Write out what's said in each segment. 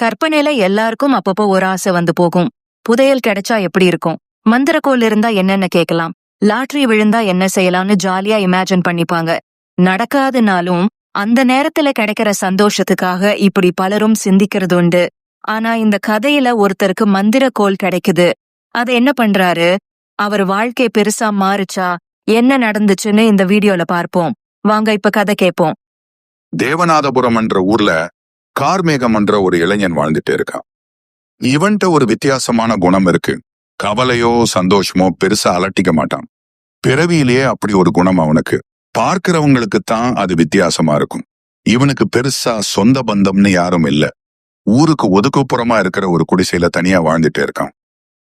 கற்பனையில எல்லாருக்கும் அப்பப்போ ஒரு ஆசை வந்து போகும். புதையல் கிடைச்சா எப்படி இருக்கும், மந்திரக்கோல் இருந்தா என்னென்ன கேட்கலாம், லாட்டரி விழுந்தா என்ன செய்யலாம்னு ஜாலியா இமேஜின் பண்ணிப்பாங்க. நடக்காதுனாலும் அந்த நேரத்துல கிடைக்கிற சந்தோஷத்துக்காக இப்படி பலரும் சிந்திக்கிறது உண்டு. ஆனா இந்த கதையில ஒருத்தருக்கு மந்திரக்கோல் கிடைக்குது. அத என்ன பண்றாரு, அவர் வாழ்க்கை பெருசா மாறுச்சா, என்ன நடந்துச்சுன்னு இந்த வீடியோல பார்ப்போம். வாங்க இப்ப கதை கேட்போம். தேவநாதபுரம் என்ற ஊர்ல கார்மேகம் என்ற ஒரு இளைஞன் வாழ்ந்துட்டு இருக்கான். இவன்ட்ட ஒரு வித்தியாசமான குணம் இருக்கு. கவலையோ சந்தோஷமோ பெருசா அலட்டிக்க மாட்டான். பிறவியிலேயே அப்படி ஒரு குணம் அவனுக்கு. பார்க்கிறவங்களுக்கு தான் அது வித்தியாசமா இருக்கும். இவனுக்கு பெருசா சொந்த பந்தம்னு யாரும் இல்ல. ஊருக்கு ஒதுக்குப்புறமா இருக்கிற ஒரு குடிசையில தனியா வாழ்ந்துட்டு இருக்கான்.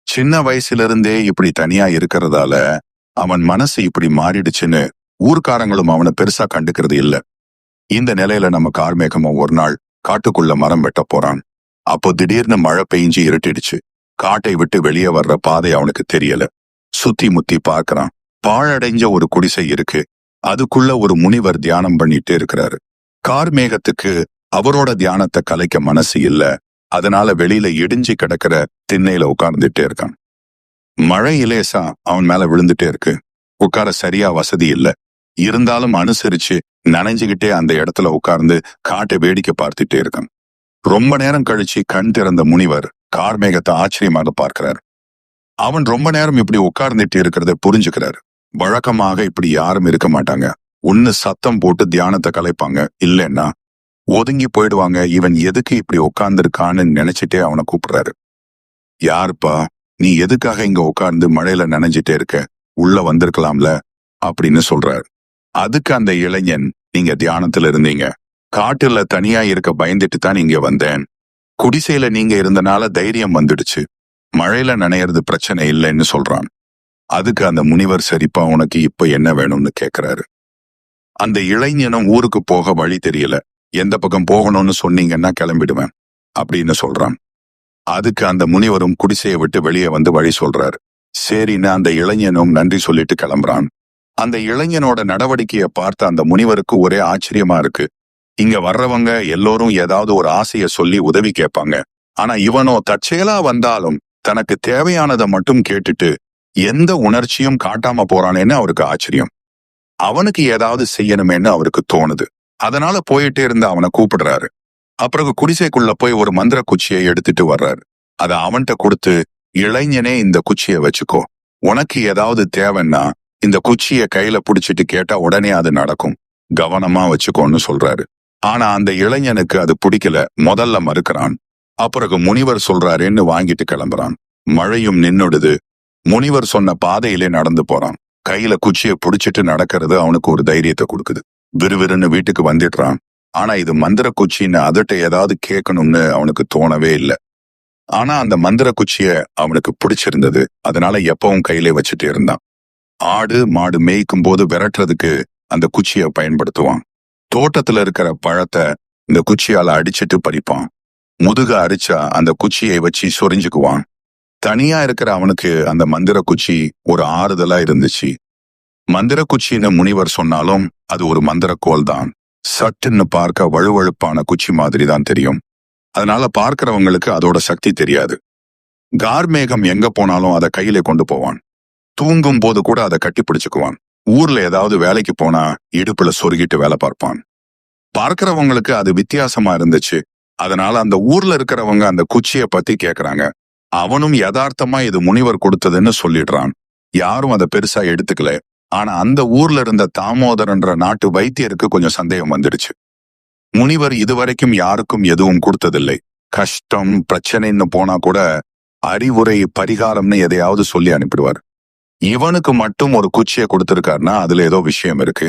சின்ன வயசுல இருந்தே இப்படி தனியா இருக்கிறதால அவன் மனசு இப்படி மாறிடுச்சுன்னு ஊர்க்காரங்களும் அவனை பெருசா கண்டுக்கிறது இல்ல. இந்த நிலையில நம்ம கார்மேகமும் ஒரு நாள் காட்டுக்குள்ள மரம் வெட்ட போறான். அப்போ திடீர்னு மழை பெய்ஞ்சு இருட்டிடுச்சு. காட்டை விட்டு வெளியே வர்ற பாதை அவனுக்கு தெரியல. சுத்தி முத்தி பார்க்கறான். பாழடைஞ்ச ஒரு குடிசை இருக்கு. அதுக்குள்ள ஒரு முனிவர் தியானம் பண்ணிட்டு இருக்கிறாரு. கார்மேகத்துக்கு அவரோட தியானத்தை கலைக்க மனசு இல்ல. அதனால வெளியில இடிஞ்சு கிடக்கிற திண்ணையில உட்கார்ந்துட்டே இருக்கான். மழை இலேசா அவன் மேல விழுந்துட்டே இருக்கு. உட்கார சரியா வசதி இல்ல. இருந்தாலும் அனுசரிச்சு நனைஞ்சுகிட்டே அந்த இடத்துல உட்கார்ந்து காட்டை வேடிக்கை பார்த்துட்டே இருக்கான். ரொம்ப நேரம் கழிச்சு கண் திறந்த முனிவர் கார்மேகத்தை ஆச்சரியமாக பார்க்கிறார். அவன் ரொம்ப நேரம் இப்படி உட்கார்ந்துட்டு இருக்கிறத புரிஞ்சுக்கிறாரு. வழக்கமாக இப்படி யாரும் இருக்க மாட்டாங்க. ஒன்னு சத்தம் போட்டு தியானத்தை கலைப்பாங்க, இல்லைன்னா ஒதுங்கி போயிடுவாங்க. இவன் எதுக்கு இப்படி உட்கார்ந்துருக்கான்னு நினைச்சிட்டே அவனை கூப்பிடுறாரு. யாருப்பா நீ, எதுக்காக இங்க உட்கார்ந்து மழையில நனைஞ்சிட்டே இருக்க, உள்ள வந்திருக்கலாம்ல அப்படின்னு சொல்றாரு. அதுக்கு அந்த இளைஞன், நீங்க தியானத்துல இருந்தீங்க, காட்டுல தனியா இருக்க பயந்துட்டு தான் இங்க வந்தேன். குடிசையில நீங்க இருந்தனால தைரியம் வந்துடுச்சு, மழையில நனையறது பிரச்சனை இல்லைன்னு சொல்றான். அதுக்கு அந்த முனிவர், சரிப்பா உனக்கு இப்ப என்ன வேணும்னு கேக்குறாரு. அந்த இளைஞனும் ஊருக்கு போக வழி தெரியல, எந்த பக்கம் போகணும்னு சொன்னீங்கன்னா கிளம்பிடுவேன் அப்படின்னு சொல்றான். அதுக்கு அந்த முனிவரும் குடிசையை விட்டு வெளியே வந்து வழி சொல்றாரு. சரின்னு அந்த இளைஞனும் நன்றி சொல்லிட்டு கிளம்புறான். அந்த இளைஞனோட நடவடிக்கையை பார்த்த அந்த முனிவருக்கு ஒரே ஆச்சரியமா இருக்கு. இங்க வர்றவங்க எல்லோரும் ஏதாவது ஒரு ஆசைய சொல்லி உதவி கேட்பாங்க. ஆனா இவனோ தற்செயலா வந்தாலும் தனக்கு தேவையானதை மட்டும் கேட்டுட்டு எந்த உணர்ச்சியும் காட்டாம போறானேன்னு அவருக்கு ஆச்சரியம். அவனுக்கு ஏதாவது செய்யணுமேன்னு அவருக்கு தோணுது. அதனால போயிட்டே இருந்து அவனை கூப்பிடுறாரு. அப்புறம் குடிசைக்குள்ள போய் ஒரு மந்திர குச்சியை எடுத்துட்டு வர்றாரு. அதை அவன்கிட்ட கொடுத்து, இளைஞனே இந்த குச்சியை வச்சுக்கோ, உனக்கு ஏதாவது தேவைன்னா இந்த குச்சியை கையில புடிச்சிட்டு கேட்டா உடனே அது நடக்கும், கவனமா வச்சுக்கோன்னு சொல்றாரு. ஆனா அந்த இளைஞனுக்கு அது பிடிக்கல, முதல்ல மறுக்கிறான். அப்புறம் முனிவர் சொல்றாருன்னு வாங்கிட்டு கிளம்புறான். மழையும் நின்னுடுது. முனிவர் சொன்ன பாதையிலே நடந்து போறான். கையில குச்சியை புடிச்சிட்டு நடக்கிறது அவனுக்கு ஒரு தைரியத்தை கொடுக்குது. விறுவிறுன்னு வீட்டுக்கு வந்துடுறான். ஆனா இது மந்திர குச்சின்னு அதட்ட ஏதாவது கேட்கணும்னு அவனுக்கு தோணவே இல்லை. ஆனா அந்த மந்திர குச்சிய அவனுக்கு பிடிச்சிருந்தது. அதனால எப்பவும் கையிலே வச்சுட்டு இருந்தான். ஆடு மாடு மேய்க்கும் போது விரட்டுறதுக்கு அந்த குச்சியை பயன்படுத்துவான். தோட்டத்துல இருக்கிற பழத்தை இந்த குச்சியால அடிச்சிட்டு பறிப்பான். முதுக அரிச்சா அந்த குச்சியை வச்சு சொரிஞ்சுக்குவான். தனியா இருக்கிற அவனுக்கு அந்த மந்திர குச்சி ஒரு ஆறுதலா இருந்துச்சு. மந்திர குச்சின்னு முனிவர் சொன்னாலும் அது ஒரு மந்திரக்கோல் தான். சட்டுன்னு பார்க்க வழுவழுப்பான குச்சி மாதிரி தான் தெரியும். அதனால பார்க்கிறவங்களுக்கு அதோட சக்தி தெரியாது. கார்மேகம் எங்க போனாலும் அதை கையில கொண்டு போவான். தூங்கும் போது கூட அதை கட்டி பிடிச்சுக்குவான். ஊர்ல ஏதாவது வேலைக்கு போனா இடுப்புல சொருகிட்டு வேலை பார்ப்பான். பார்க்கிறவங்களுக்கு அது வித்தியாசமா இருந்துச்சு. அதனால அந்த ஊர்ல இருக்கிறவங்க அந்த குச்சியை பத்தி கேக்குறாங்க. அவனும் யதார்த்தமா இது முனிவர் கொடுத்ததுன்னு சொல்லிடுறான். யாரும் அதை பெருசா எடுத்துக்கல. ஆனா அந்த ஊர்ல இருந்த தாமோதரன்ற நாட்டு வைத்தியருக்கு கொஞ்சம் சந்தேகம் வந்துடுச்சு. முனிவர் இதுவரைக்கும் யாருக்கும் எதுவும் கொடுத்ததில்லை. கஷ்டம் பிரச்சனைன்னு போனா கூட அறிவுரை பரிகாரம்னு எதையாவது சொல்லி அனுப்பிடுவார். இவனுக்கு மட்டும் ஒரு குச்சியை கொடுத்திருக்காருன்னா அதுல ஏதோ விஷயம் இருக்கு.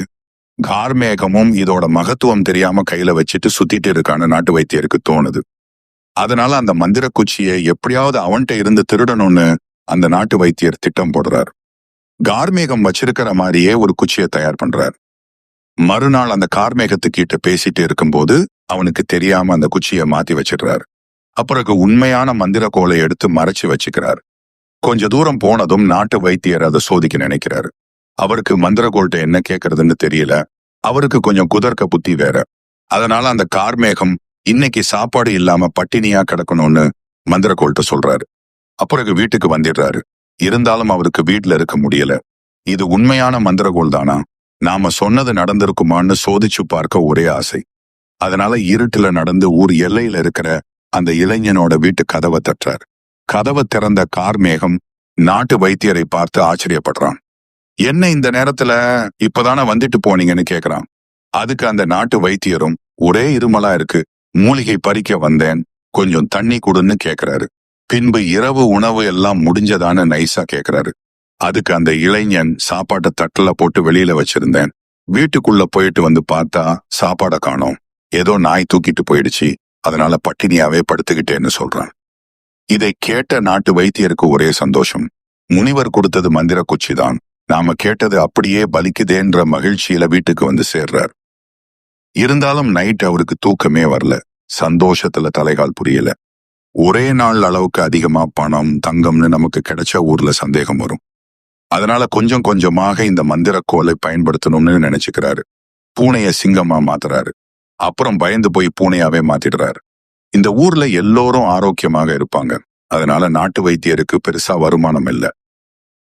கார்மேகமும் இதோட மகத்துவம் தெரியாம கையில வச்சுட்டு சுத்திட்டு இருக்கான்னு நாட்டு வைத்தியருக்கு தோணுது. அதனால அந்த மந்திர குச்சியை எப்படியாவது அவன்கிட்ட இருந்து திருடணும்னு அந்த நாட்டு வைத்தியர் திட்டம் போடுறார். கார்மேகம் வச்சிருக்கிற மாதிரியே ஒரு குச்சியை தயார் பண்றார். மறுநாள் அந்த கார்மேகத்துக்கிட்ட பேசிட்டு இருக்கும்போது அவனுக்கு தெரியாம அந்த குச்சியை மாத்தி வச்சிடுறாரு. அப்புறம் உண்மையான மந்திர கோலை எடுத்து மறைச்சு வச்சுக்கிறார். கொஞ்ச தூரம் போனதும் நாட்டு வைத்தியர் அதை சோதிக்க நினைக்கிறாரு. அவருக்கு மந்திரகோல்ட்ட என்ன கேட்கறதுன்னு தெரியல. அவருக்கு கொஞ்சம் குதர்க்க புத்தி வேற. அதனால அந்த கார்மேகம் இன்னைக்கு சாப்பாடு இல்லாம பட்டினியா கிடக்கணும்னு மந்திரக்கோள்கிட்ட சொல்றாரு. அப்புறம் வீட்டுக்கு வந்துடுறாரு. இருந்தாலும் அவருக்கு வீட்டுல இருக்க முடியல. இது உண்மையான மந்திரகோள் தானா, நாம சொன்னது நடந்திருக்குமான்னு சோதிச்சு பார்க்க ஒரே ஆசை. அதனால இருட்டுல நடந்து ஊர் எல்லையில இருக்கிற அந்த இளைஞனோட வீட்டு கதவை தட்டுறார். கதவை திறந்த கார்மேகம் நாட்டு வைத்தியரை பார்த்து ஆச்சரியப்படுறான். என்ன இந்த நேரத்துல இப்பதானே வந்துட்டு போனீங்கன்னு கேக்குறான். அதுக்கு அந்த நாட்டு வைத்தியரும், ஒரே இருமலா இருக்கு, மூலிகை பறிக்க வந்தேன், கொஞ்சம் தண்ணி கொடுன்னு கேக்குறாரு. பின்பு இரவு உணவு எல்லாம் முடிஞ்சதான்னு நைஸா கேக்குறாரு. அதுக்கு அந்த இளைஞன், சாப்பாட்டை தட்டுல போட்டு வெளியில வச்சிருந்தேன், வீட்டுக்குள்ள போயிட்டு வந்து பார்த்தா சாப்பாடை காணோம், ஏதோ நாய் தூக்கிட்டு போயிடுச்சு, அதனால பட்டினியாவே படுத்துக்கிட்டேன்னு சொல்றான். இதை கேட்ட நாட்டு வைத்தியருக்கு ஒரே சந்தோஷம். முனிவர் கொடுத்தது மந்திர குச்சிதான், நாம கேட்டது அப்படியே பலிக்குதேன்ற மகிழ்ச்சியில வீட்டுக்கு வந்து சேர்றார். இருந்தாலும் நைட் அவருக்கு தூக்கமே வரல. சந்தோஷத்துல தலைகால் புரியல. ஒரே நாள் அளவுக்கு அதிகமா பணம் தங்கம்னு நமக்கு கிடைச்ச ஊர்ல சந்தேகம் வரும். அதனால கொஞ்சம் கொஞ்சமாக இந்த மந்திரக்கோலை பயன்படுத்தணும்னு நினைச்சுக்கிறாரு. பூனைய சிங்கமா மாத்துறாரு. அப்புறம் பயந்து போய் பூனையாவே மாத்திடுறாரு. இந்த ஊர்ல எல்லோரும் ஆரோக்கியமாக இருப்பாங்க. அதனால நாட்டு வைத்தியருக்கு பெருசா வருமானம் இல்ல.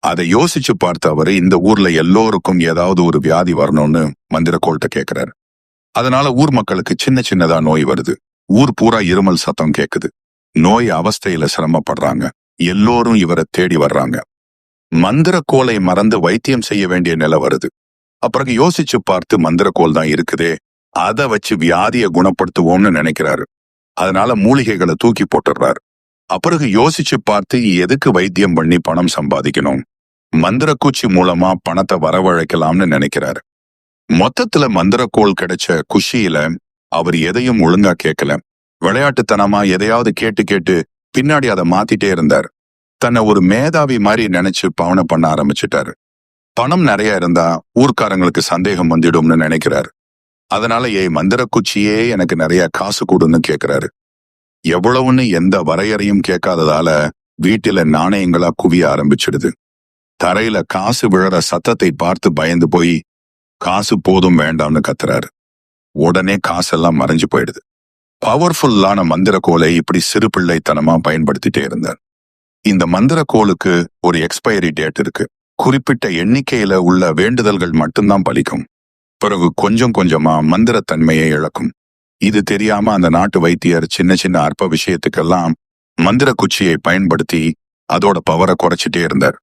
அதை யோசிச்சு பார்த்த அவரு, இந்த ஊர்ல எல்லோருக்கும் ஏதாவது ஒரு வியாதி வரணும்னு மந்திரக்கோள்கிட்ட கேக்குறாரு. அதனால ஊர் மக்களுக்கு சின்ன சின்னதா நோய் வருது. ஊர் பூரா இருமல் சத்தம் கேக்குது. நோய் அவஸ்தையில சிரமப்படுறாங்க. எல்லோரும் இவரை தேடி வர்றாங்க. மந்திரக்கோலை மறந்து வைத்தியம் செய்ய வேண்டிய நிலை வருது. அப்புறம் யோசிச்சு பார்த்து மந்திரக்கோல் தான் இருக்குதே, அதை வச்சு வியாதியை குணப்படுத்துவோம்னு நினைக்கிறாரு. அதனால மூலிகைகளை தூக்கி போட்டுடுறாரு. அப்புறம் யோசிச்சு பார்த்து எதுக்கு வைத்தியம் பண்ணி பணம் சம்பாதிக்கணும், மந்திரக்குச்சி மூலமா பணத்தை வரவழைக்கலாம்னு நினைக்கிறாரு. மொத்தத்துல மந்திரக்கோள் கிடைச்ச குஷியில அவர் எதையும் ஒழுங்கா கேட்கல. விளையாட்டுத்தனமா எதையாவது கேட்டு கேட்டு பின்னாடி அதை மாத்திட்டே இருந்தார். தன்னை ஒரு மேதாவி மாதிரி நினைச்சு பவனை பண்ண ஆரம்பிச்சுட்டாரு. பணம் நிறைய இருந்தா ஊர்க்காரங்களுக்கு சந்தேகம் வந்துடும்னு நினைக்கிறாரு. அதனால மந்திரக்குச்சியே எனக்கு நிறைய காசு கொடுன்னு கேக்குறாரு. எவ்வளவுன்னு எந்த வரையறையும் கேட்காததால வீட்டில நாணயங்களா குவிய ஆரம்பிச்சிடுது. தரையில காசு விழற சத்தத்தை பார்த்து பயந்து போய் காசு போதும் வேண்டாம்னு கத்துறாரு. உடனே காசெல்லாம் மறைஞ்சு போயிடுது. பவர்ஃபுல்லான மந்திரக்கோலை இப்படி சிறு பிள்ளைத்தனமா பயன்படுத்திட்டே இருந்தார். இந்த மந்திரக்கோளுக்கு ஒரு எக்ஸ்பைரி டேட் இருக்கு. குறிப்பிட்ட எண்ணிக்கையில உள்ள வேண்டுதல்கள் மட்டும்தான் பலிக்கும். பிறகு கொஞ்சம் கொஞ்சமா மந்திரத்தன்மையை இழக்கும். இது தெரியாம அந்த நாட்டு வைத்தியர் சின்ன சின்ன அற்ப விஷயத்துக்கெல்லாம் மந்திர குச்சியை பயன்படுத்தி அதோட பவரை குறைச்சிட்டே இருந்தார்.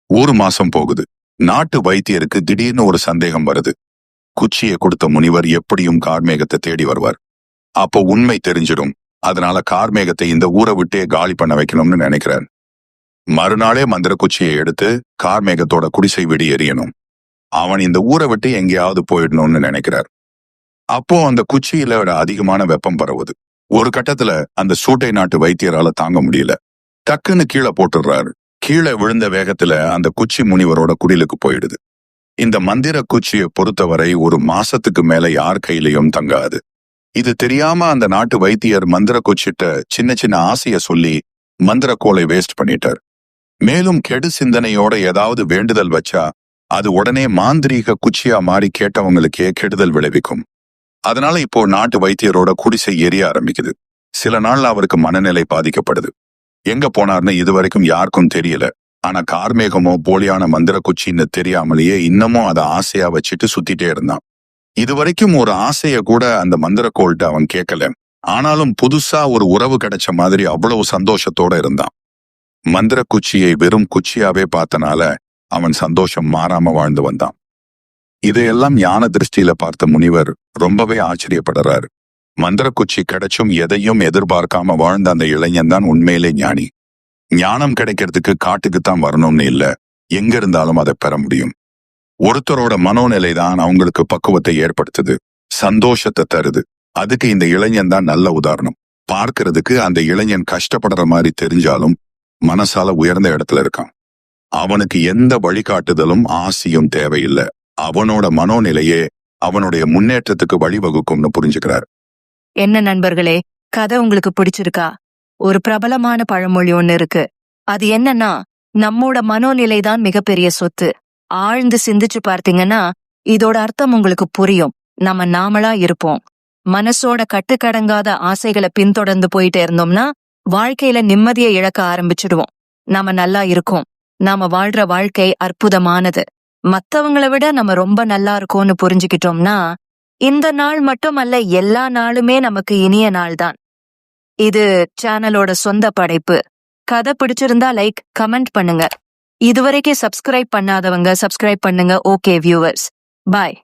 ஒரு மாசம் போகுது. நாட்டு வைத்தியருக்கு திடீர்னு ஒரு சந்தேகம் வருது. குச்சியை கொடுத்த முனிவர் எப்படியும் கார்மேகத்தை தேடி வருவார். அப்போ உண்மை தெரிஞ்சிடும். அதனால கார்மேகத்தை இந்த ஊரை விட்டே காலி பண்ண வைக்கணும்னு நினைக்கிறார். மறுநாளே மந்திர குச்சியை எடுத்து கார்மேகத்தோட குடிசை விடி எறியணும். அவன் இந்த ஊரை விட்டு எங்கேயாவது போயிடணும்னு நினைக்கிறார். அப்போ அந்த குச்சியில அதிகமான வெப்பம் பரவுது. ஒரு கட்டத்துல அந்த சூட்டை நாட்டு வைத்தியரால தாங்க முடியல. டக்குன்னு கீழே போட்டுடுறாரு. கீழே விழுந்த வேகத்துல அந்த குச்சி முனிவரோட குடிலுக்கு போயிடுது. இந்த மந்திர குச்சியை பொறுத்தவரை ஒரு மாசத்துக்கு மேல யார் கையிலையும் தங்காது. இது தெரியாம அந்த நாட்டு வைத்தியர் மந்திர குச்சிட்ட சின்ன சின்ன ஆசைய சொல்லி மந்திரக்கோலை வேஸ்ட் பண்ணிட்டார். மேலும் கெடு சிந்தனையோட ஏதாவது வேண்டுதல் வச்சா அது உடனே மாந்திரீக குச்சியா மாறி கேட்டவங்களுக்கே கெடுதல் விளைவிக்கும். அதனால இப்போ நாட்டு வைத்தியரோட குடிசை எரிய ஆரம்பிக்குது. சில நாள் அவருக்கு மனநிலை பாதிக்கப்படுது. எங்க போனார்னு இதுவரைக்கும் யாருக்கும் தெரியல. ஆனா கார்மேகமோ போலியான மந்திர குச்சின்னு தெரியாமலேயே இன்னமும் அதை ஆசையா வச்சுட்டு சுத்திட்டே இருந்தான். இதுவரைக்கும் ஒரு ஆசைய கூட அந்த மந்திரக்கோள்கிட்ட அவன் கேட்கல. ஆனாலும் புதுசா ஒரு உறவு கிடைச்ச மாதிரி அவ்வளவு சந்தோஷத்தோட இருந்தான். மந்திர குச்சியை வெறும் குச்சியாவே பார்த்தனால அவன் சந்தோஷம் மாறாம வாழ்ந்து வந்தான். இதையெல்லாம் ஞான திருஷ்டியில பார்த்த முனிவர் ரொம்பவே ஆச்சரியப்படுறாரு. மந்திர குச்சி கிடைச்சும் எதையும் எதிர்பார்க்காம வாழ்ந்த அந்த இளைஞன் தான் உண்மையிலே ஞானி. ஞானம் கிடைக்கிறதுக்கு காட்டுக்குத்தான் வரணும்னு இல்ல, எங்க இருந்தாலும் அதை பெற முடியும். ஒருத்தரோட மனோநிலை தான் அவங்களுக்கு பக்குவத்தை ஏற்படுத்துது, சந்தோஷத்தை தருது. அதுக்கு இந்த இளைஞன் தான் நல்ல உதாரணம். பார்க்கிறதுக்கு அந்த இளைஞன் கஷ்டப்படுற மாதிரி தெரிஞ்சாலும் மனசால உயர்ந்த இடத்துல இருக்கான். அவனுக்கு எந்த வழிகாட்டுதலும் ஆசையும் தேவையில்லை. அவனோட மனோநிலையே அவனுடைய முன்னேற்றத்துக்கு வழிவகுக்கும்னு புரிஞ்சுக்கிறார். என்ன நண்பர்களே, கதை உங்களுக்கு பிடிச்சிருக்கா? ஒரு பிரபலமான பழமொழி ஒண்ணு இருக்கு. அது என்னன்னா, நம்மோட மனோநிலைதான் மிகப்பெரிய சொத்து. ஆழ்ந்து சிந்திச்சு பார்த்தீங்கன்னா இதோட அர்த்தம் உங்களுக்கு புரியும். நாமளா இருப்போம். மனசோட கட்டுக்கடங்காத ஆசைகளை பின்தொடர்ந்து போயிட்டே இருந்தோம்னா வாழ்க்கையில நிம்மதியை இழக்க ஆரம்பிச்சிடுவோம். நாம நல்லா இருக்கோம். நாம வாழ்ற வாழ்க்கை அற்புதமானது. மத்தவங்கள விட நம்ம ரொம்ப நல்லா இருக்கோம்னு புரிஞ்சுக்கிட்டோம்னா இந்த நாள் மட்டுமல்ல, எல்லா நாளுமே நமக்கு இனிய நாள் தான். இது சேனலோட சொந்த படைப்பு. கதை பிடிச்சிருந்தா லைக், கமெண்ட் பண்ணுங்க. இதுவரைக்கும் சப்ஸ்கிரைப் பண்ணாதவங்க சப்ஸ்கிரைப் பண்ணுங்க. ஓகே வியூவர்ஸ், பாய்.